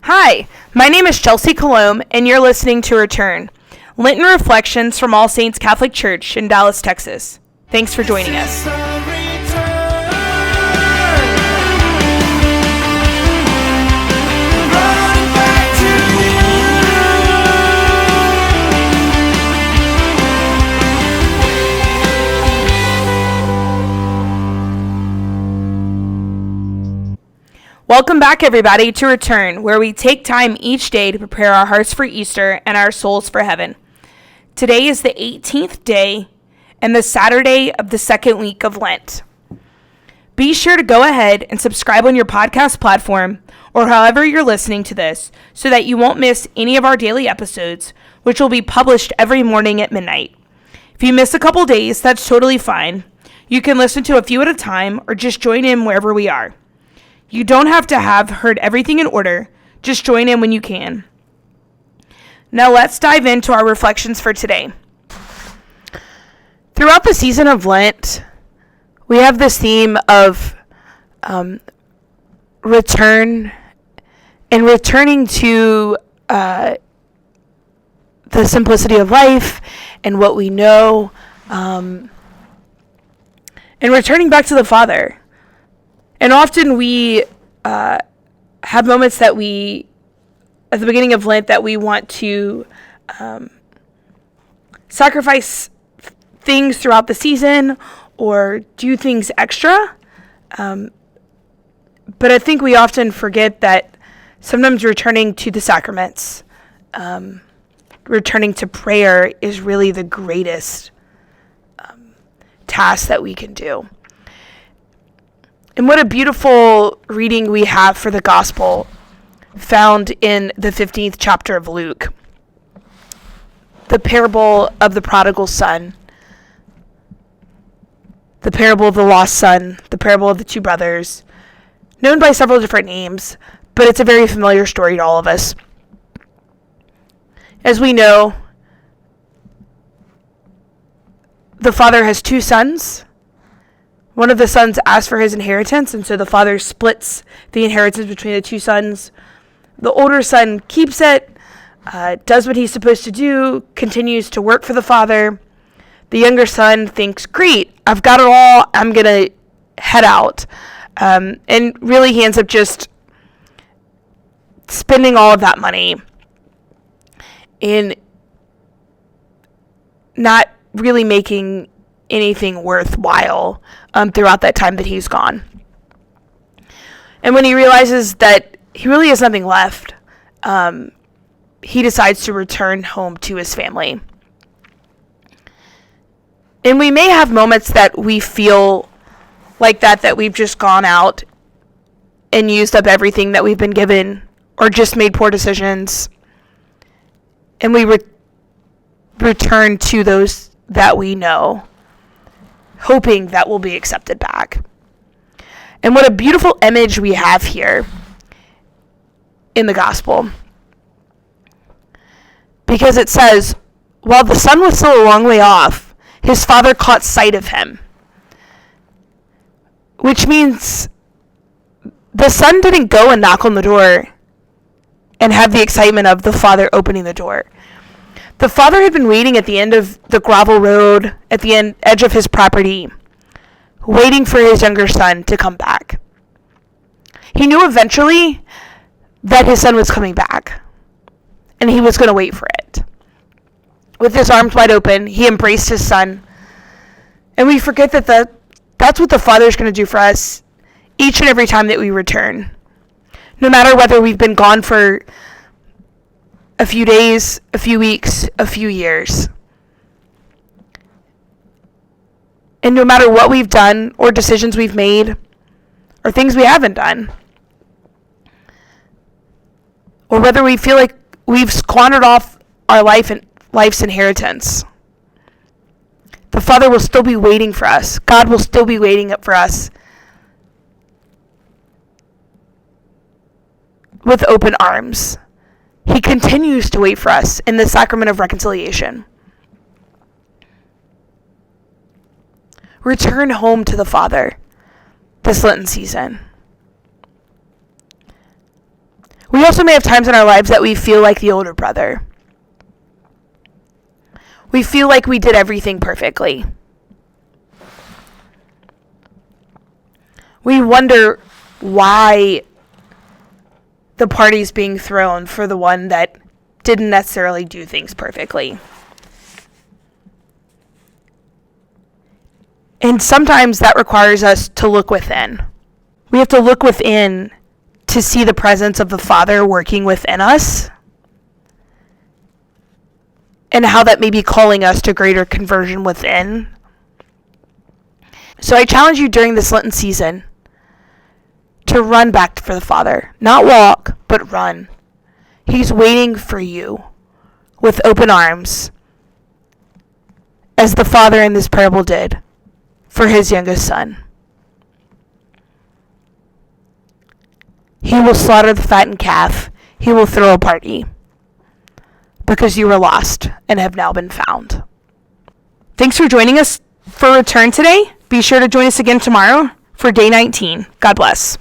Hi, my name is Chelsea Colomb, and you're listening to Return, Lenten Reflections from All Saints Catholic Church in Dallas, Texas. Thanks for joining us. Welcome back, everybody, to Return, where we take time each day to prepare our hearts for Easter and our souls for heaven. Today is the 18th day and the Saturday of the second week of Lent. Be sure to go ahead and subscribe on your podcast platform or however you're listening to this so that you won't miss any of our daily episodes, which will be published every morning at midnight. If you miss a couple days, that's totally fine. You can listen to a few at a time or just join in wherever we are. You don't have to have heard everything in order. Just join in when you can. Now let's dive into our reflections for today. Throughout the season of Lent, we have this theme of return and returning to the simplicity of life and what we know, and returning back to the Father. And often we have moments that we, at the beginning of Lent, that we want to sacrifice things throughout the season or do things extra. But I think we often forget that sometimes returning to the sacraments, returning to prayer is really the greatest task that we can do. And what a beautiful reading we have for the gospel found in the 15th chapter of Luke. The parable of the prodigal son, the parable of the lost son, the parable of the two brothers, known by several different names, but it's a very familiar story to all of us. As we know, the father has two sons. One of the sons asks for his inheritance, and so the father splits the inheritance between the two sons. The older son keeps it, does what he's supposed to do, continues to work for the father. The younger son thinks, great, I've got it all, I'm going to head out. And really he ends up just spending all of that money in not really making anything worthwhile throughout that time that he's gone. And when he realizes that he really has nothing left, he decides to return home to his family. And we may have moments that we feel like that we've just gone out and used up everything that we've been given or just made poor decisions. And we return to those that we know, hoping that will be accepted back. And what a beautiful image we have here in the gospel. Because it says, while the son was still a long way off, his father caught sight of him. Which means the son didn't go and knock on the door and have the excitement of the father opening the door. The father had been waiting at the end of the gravel road, at the edge of his property, waiting for his younger son to come back. He knew eventually that his son was coming back, and he was going to wait for it. With his arms wide open, he embraced his son, and we forget that that's what the Father is going to do for us each and every time that we return. No matter whether we've been gone for a few days, a few weeks, a few years. And no matter what we've done or decisions we've made or things we haven't done, or whether we feel like we've squandered off our life's inheritance, the Father will still be waiting for us. God will still be waiting up for us with open arms. He continues to wait for us in the sacrament of reconciliation. Return home to the Father this Lenten season. We also may have times in our lives that we feel like the older brother. We feel like we did everything perfectly. We wonder why the party's being thrown for the one that didn't necessarily do things perfectly. And sometimes that requires us to look within. We have to look within to see the presence of the Father working within us, and how that may be calling us to greater conversion within. So I challenge you during this Lenten season to run back for the Father. Not walk, but run. He's waiting for you with open arms, as the Father in this parable did for his youngest son. He will slaughter the fattened calf. He will throw a party, because you were lost and have now been found. Thanks for joining us for Return today. Be sure to join us again tomorrow for day 19. God bless.